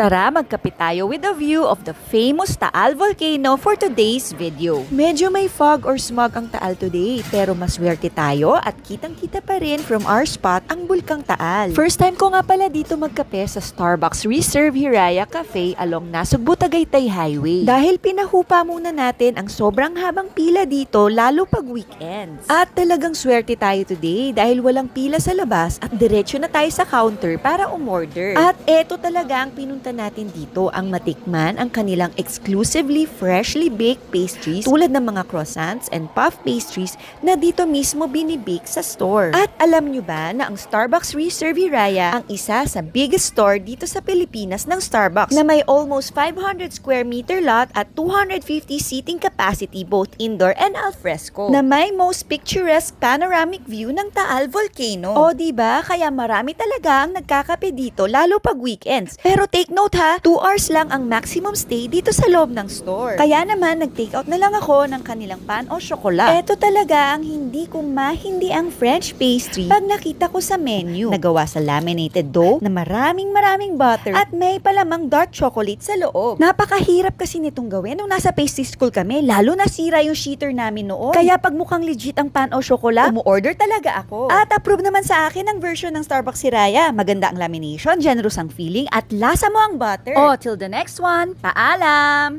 Tara, magkape tayo with a view of the famous Taal Volcano for today's video. Medyo may fog or smog ang Taal today, pero maswerte tayo at kitang-kita pa rin from our spot ang Bulkang Taal. First time ko nga pala dito magkape sa Starbucks Reserve Hiraya Cafe along Nasugbu Tagaytay Highway. Dahil pinahupa muna natin ang sobrang habang pila dito lalo pag weekends. At talagang swerte tayo today dahil walang pila sa labas at diretso na tayo sa counter para umorder. At eto talaga ang pinunta natin dito, ang matikman ang kanilang exclusively freshly baked pastries tulad ng mga croissants and puff pastries na dito mismo binibake sa store. At alam nyo ba na ang Starbucks Reserve Hiraya ang isa sa biggest store dito sa Pilipinas ng Starbucks na may almost 500 square meter lot at 250 seating capacity both indoor and alfresco na may most picturesque panoramic view ng Taal Volcano. O diba, kaya marami talaga ang nagkakape dito lalo pag weekends. Pero take note ha, 2 hours lang ang maximum stay dito sa loob ng store. Kaya naman, nag-take out na lang ako ng kanilang pan o syokola. Ito talaga ang hindi ko mahindi ang French pastry pag nakita ko sa menu. Nagawa sa laminated dough na maraming butter at may palamang dark chocolate sa loob. Napakahirap kasi nitong gawin nung nasa pastry school kami, lalo nasira yung sheeter namin noon. Kaya pag mukhang legit ang pan o syokola, umu-order talaga ako. At approve naman sa akin ang version ng Starbucks Hiraya. Maganda ang lamination, generous ang feeling at lasa mo ang butter. Oh, till the next one, paalam!